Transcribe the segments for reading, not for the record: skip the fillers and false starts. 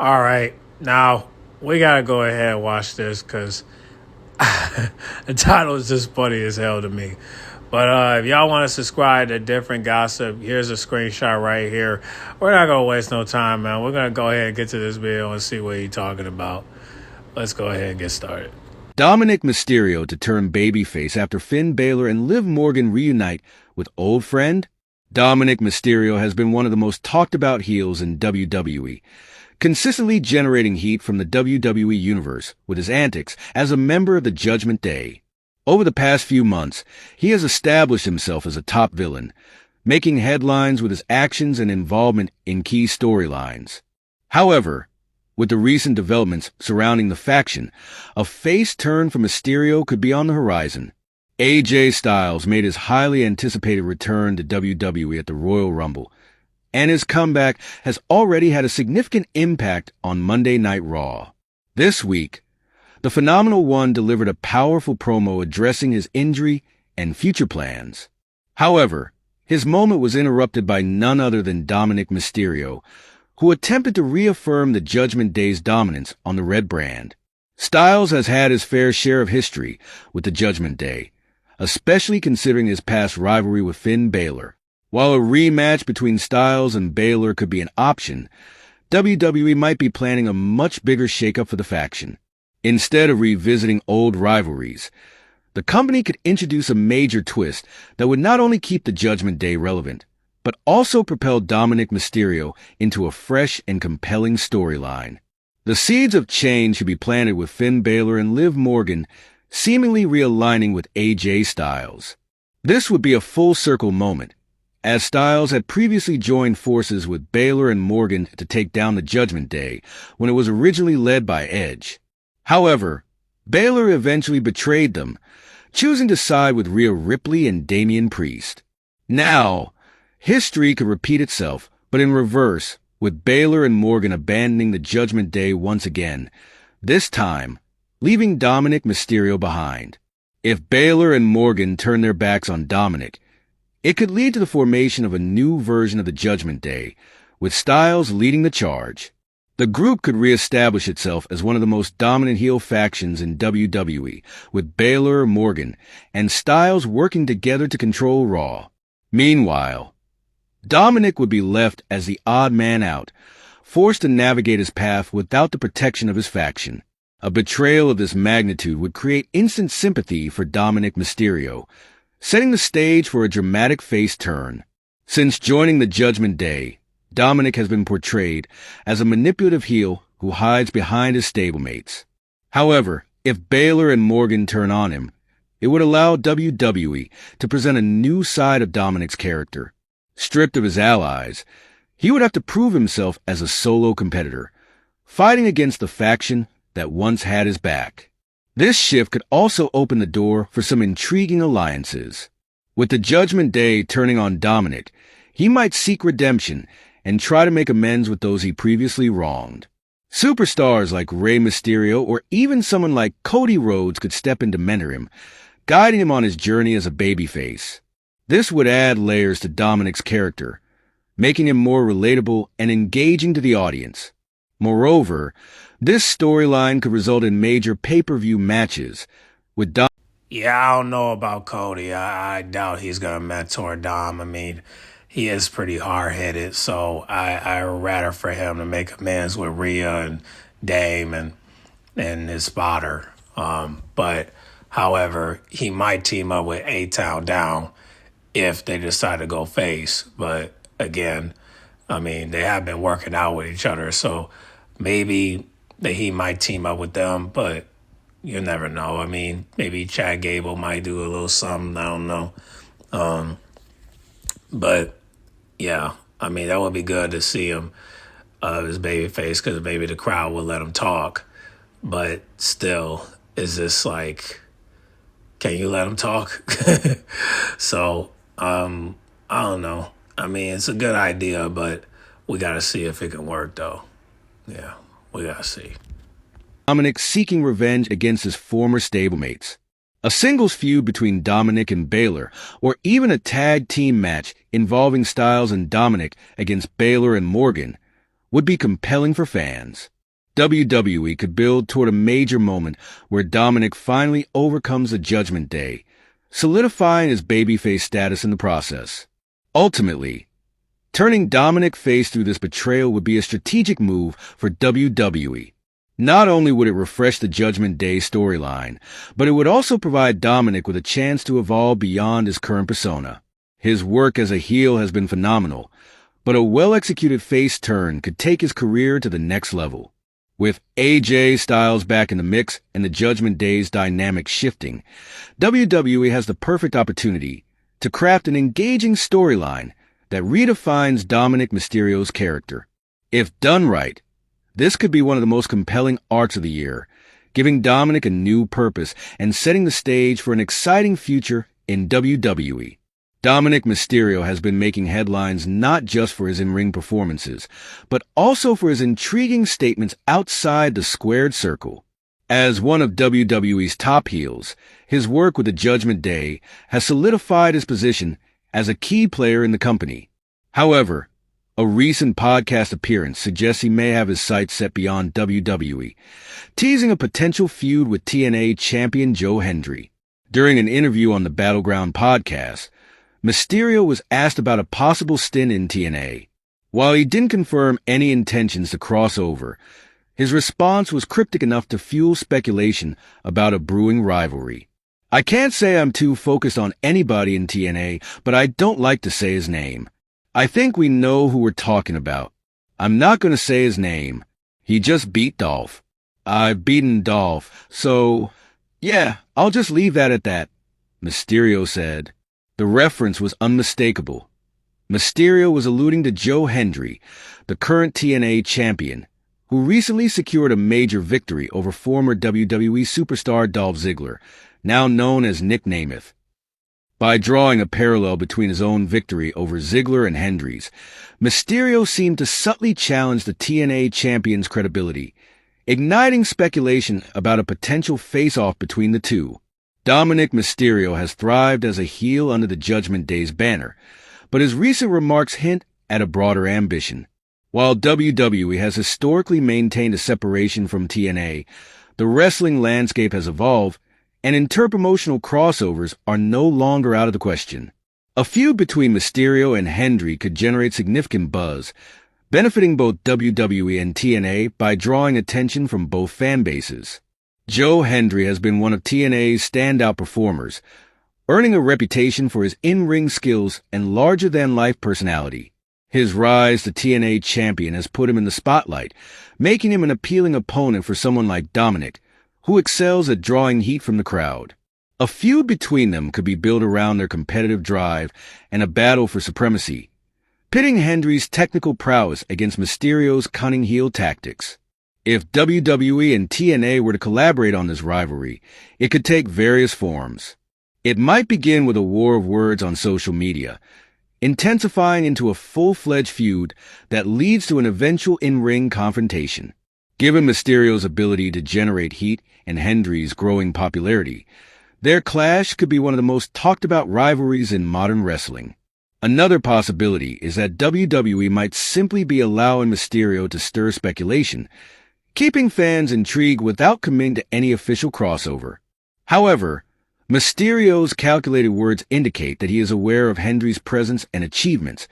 All right, now we gotta go ahead and watch this because the title is just funny as hell to me. But if y'all want to subscribe to different gossip, here's a screenshot right here. We're not gonna waste no time, man. We're gonna go ahead and get to this video and see what he's talking about. Let's go ahead and get started. Dominik Mysterio to turn babyface after Finn Balor and Liv Morgan reunite with old friend? Dominik Mysterio has been one of the most talked about heels in WWE, consistently generating heat from the WWE Universe with his antics as a member of the Judgment Day. Over the past few months, he has established himself as a top villain, making headlines with his actions and involvement in key storylines. However, with the recent developments surrounding the faction, a face turn for Mysterio could be on the horizon. AJ Styles made his highly anticipated return to WWE at the Royal Rumble, and his comeback has already had a significant impact on Monday Night Raw. This week, the Phenomenal One delivered a powerful promo addressing his injury and future plans. However, his moment was interrupted by none other than Dominik Mysterio, who attempted to reaffirm the Judgment Day's dominance on the red brand. Styles has had his fair share of history with the Judgment Day, especially considering his past rivalry with Finn Balor. While a rematch between Styles and Balor could be an option, WWE might be planning a much bigger shakeup for the faction. Instead of revisiting old rivalries, the company could introduce a major twist that would not only keep the Judgment Day relevant, but also propel Dominik Mysterio into a fresh and compelling storyline. The seeds of change should be planted with Finn Balor and Liv Morgan seemingly realigning with AJ Styles. This would be a full-circle moment, as Styles had previously joined forces with Balor and Morgan to take down the Judgment Day when it was originally led by Edge. However, Balor eventually betrayed them, choosing to side with Rhea Ripley and Damian Priest. Now, history could repeat itself, but in reverse, with Balor and Morgan abandoning the Judgment Day once again, this time leaving Dominik Mysterio behind. If Balor and Morgan turn their backs on Dominic, it could lead to the formation of a new version of the Judgment Day, with Styles leading the charge. The group could reestablish itself as one of the most dominant heel factions in WWE, with Balor, Morgan, and Styles working together to control Raw. Meanwhile, Dominic would be left as the odd man out, forced to navigate his path without the protection of his faction. A betrayal of this magnitude would create instant sympathy for Dominik Mysterio, setting the stage for a dramatic face turn. Since joining the Judgment Day, Dominic has been portrayed as a manipulative heel who hides behind his stablemates. However, if Balor and Morgan turn on him, it would allow WWE to present a new side of Dominic's character. Stripped of his allies, he would have to prove himself as a solo competitor, fighting against the faction that once had his back. This shift could also open the door for some intriguing alliances. With the Judgment Day turning on Dominic, he might seek redemption and try to make amends with those he previously wronged. Superstars like Rey Mysterio or even someone like Cody Rhodes could step in to mentor him, guiding him on his journey as a babyface. This would add layers to Dominic's character, making him more relatable and engaging to the audience. Moreover, this storyline could result in major pay-per-view matches, with Dom. Yeah, I don't know about Cody. I doubt he's going to mentor Dom. I mean, he is pretty hard-headed, so I would rather for him to make amends with Rhea and Dame and his spotter. But, however, he might team up with A-Town Down if they decide to go face. But, again, I mean, they have been working out with each other, so maybe that he might team up with them, but you never know. I mean, maybe Chad Gable might do a little something. I don't know. But, yeah, I mean, that would be good to see him, his babyface, because maybe the crowd will let him talk. But still, is this like, can you let him talk? So, I don't know. I mean, it's a good idea, but we got to see if it can work, though. Yeah, we got to see. Dominic seeking revenge against his former stablemates. A singles feud between Dominic and Balor, or even a tag team match involving Styles and Dominic against Balor and Morgan, would be compelling for fans. WWE could build toward a major moment where Dominic finally overcomes the Judgment Day, solidifying his babyface status in the process. Ultimately, turning Dominic face through this betrayal would be a strategic move for WWE. Not only would it refresh the Judgment Day storyline, but it would also provide Dominic with a chance to evolve beyond his current persona. His work as a heel has been phenomenal, but a well-executed face turn could take his career to the next level. With AJ Styles back in the mix and the Judgment Day's dynamic shifting, WWE has the perfect opportunity to craft an engaging storyline that redefines Dominik Mysterio's character. If done right, this could be one of the most compelling arcs of the year, giving Dominic a new purpose and setting the stage for an exciting future in WWE. Dominik Mysterio has been making headlines not just for his in-ring performances, but also for his intriguing statements outside the squared circle. As one of WWE's top heels, his work with the Judgment Day has solidified his position as a key player in the company. However, a recent podcast appearance suggests he may have his sights set beyond WWE, teasing a potential feud with TNA champion Joe Hendry. During an interview on the Battleground podcast, Mysterio was asked about a possible stint in TNA. While he didn't confirm any intentions to cross over, his response was cryptic enough to fuel speculation about a brewing rivalry. "I can't say I'm too focused on anybody in TNA, but I don't like to say his name. I think we know who we're talking about. I'm not going to say his name. He just beat Dolph. I've beaten Dolph, so yeah, I'll just leave that at that," Mysterio said. The reference was unmistakable. Mysterio was alluding to Joe Hendry, the current TNA champion, who recently secured a major victory over former WWE superstar Dolph Ziggler, now known as Nick Nemeth. By drawing a parallel between his own victory over Ziggler and Hendry's, Mysterio seemed to subtly challenge the TNA champion's credibility, igniting speculation about a potential face-off between the two. Dominik Mysterio has thrived as a heel under the Judgment Day's banner, but his recent remarks hint at a broader ambition. While WWE has historically maintained a separation from TNA, the wrestling landscape has evolved, and interpromotional crossovers are no longer out of the question. A feud between Mysterio and Hendry could generate significant buzz, benefiting both WWE and TNA by drawing attention from both fan bases. Joe Hendry has been one of TNA's standout performers, earning a reputation for his in-ring skills and larger-than-life personality. His rise to TNA champion has put him in the spotlight, making him an appealing opponent for someone like Dominic, who excels at drawing heat from the crowd. A feud between them could be built around their competitive drive and a battle for supremacy, pitting Hendry's technical prowess against Mysterio's cunning heel tactics. If WWE and TNA were to collaborate on this rivalry, it could take various forms. It might begin with a war of words on social media, intensifying into a full-fledged feud that leads to an eventual in-ring confrontation. Given Mysterio's ability to generate heat and Hendry's growing popularity, their clash could be one of the most talked-about rivalries in modern wrestling. Another possibility is that WWE might simply be allowing Mysterio to stir speculation, keeping fans intrigued without committing to any official crossover. However, Mysterio's calculated words indicate that he is aware of Hendry's presence and achievements,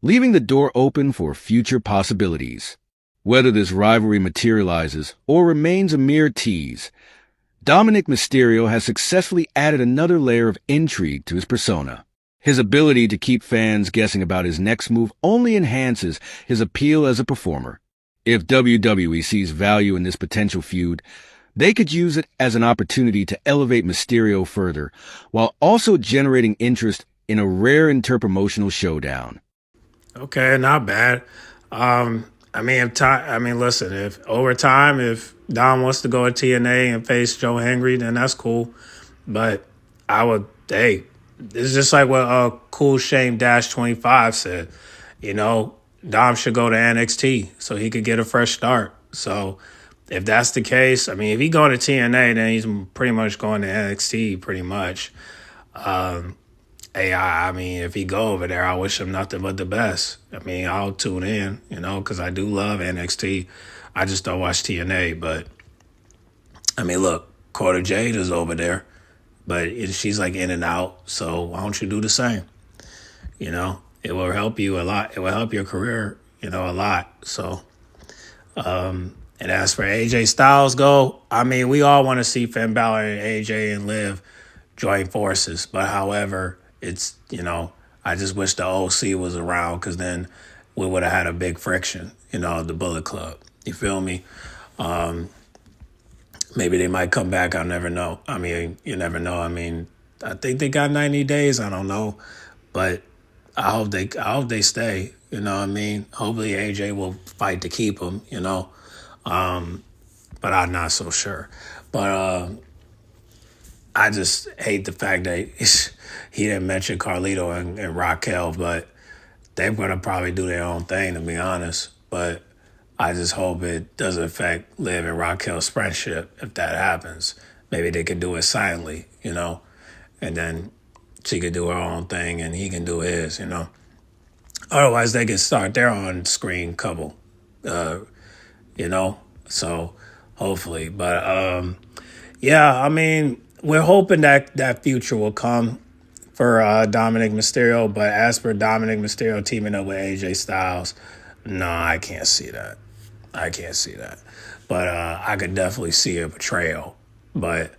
leaving the door open for future possibilities. Whether this rivalry materializes or remains a mere tease, Dominik Mysterio has successfully added another layer of intrigue to his persona. His ability to keep fans guessing about his next move only enhances his appeal as a performer. If WWE sees value in this potential feud, they could use it as an opportunity to elevate Mysterio further, while also generating interest in a rare interpromotional showdown. Okay, not bad. Listen, if over time, if Dom wants to go to TNA and face Joe Hendry, then that's cool. But it's just like what Cool Shame Dash 25 said. Dom should go to NXT so he could get a fresh start. So if that's the case, if he going to TNA, then he's pretty much going to NXT pretty much. If he go over there, I wish him nothing but the best. I'll tune in, because I do love NXT. I just don't watch TNA, but I mean, look, Quarter Jade is over there, but she's like in and out. So why don't you do the same? You know, it will help you a lot. It will help your career, a lot. So, and as for AJ Styles go, I mean, we all want to see Finn Balor and AJ and Liv join forces. But however, it's, I just wish the OC was around because then we would have had a big friction, the Bullet Club. You feel me? Maybe they might come back. I'll never know. I mean, you never know. I mean, I think they got 90 days. I don't know. But I hope they stay. You know what I mean? Hopefully AJ will fight to keep him, but I'm not so sure. But I just hate the fact that he didn't mention Carlito and Raquel, but they're going to probably do their own thing, to be honest. But I just hope it doesn't affect Liv and Raquel's friendship if that happens. Maybe they could do it silently, and then she could do her own thing and he can do his, Otherwise, they can start their on-screen couple, So hopefully. But, yeah, I mean, we're hoping that future will come for Dominik Mysterio. But as for Dominik Mysterio teaming up with AJ Styles, no, I can't see that. But I could definitely see a betrayal, but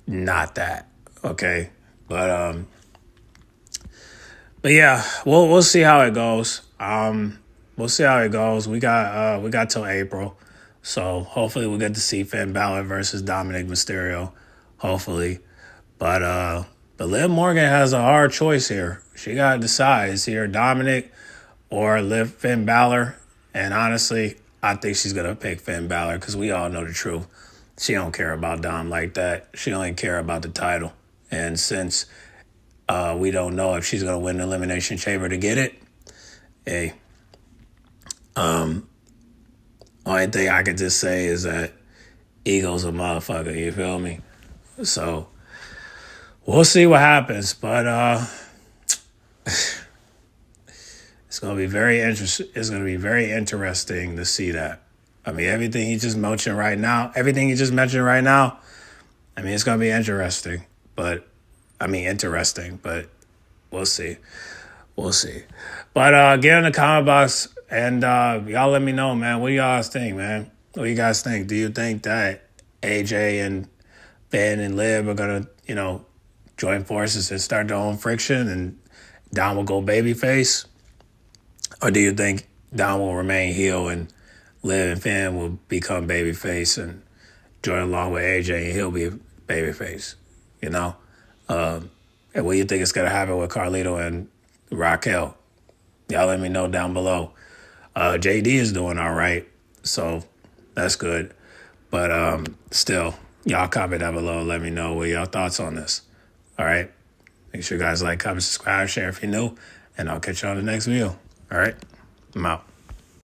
not that, okay? But yeah, we'll see how it goes. We'll see how it goes. We got till April, so hopefully we'll get to see Finn Balor versus Dominik Mysterio. Hopefully, but Liv Morgan has a hard choice here. She got to decide: is here Dominic or Finn Balor? And honestly, I think she's gonna pick Finn Balor because we all know the truth. She don't care about Dom like that. She only care about the title. And since we don't know if she's gonna win the Elimination Chamber to get it, hey, only thing I could just say is that ego's a motherfucker. You feel me? So we'll see what happens, but it's gonna be very interesting. It's gonna be very interesting to see that. I mean, everything he just mentioned right now. I mean, it's gonna be interesting. But we'll see. But get in the comment box and y'all let me know, man. What do y'all think, man? What do you guys think? Do you think that AJ and Ben and Liv are gonna, join forces and start their own friction and Dom will go babyface? Or do you think Dom will remain heel and Liv and Finn will become babyface and join along with AJ and he'll be babyface? And what do you think is going to happen with Carlito and Raquel? Y'all let me know down below. JD is doing all right, so that's good. But still, y'all comment down below. Let me know what y'all thoughts on this. All right? Make sure you guys like, comment, subscribe, share if you're new, and I'll catch you on the next video. All right? I'm out.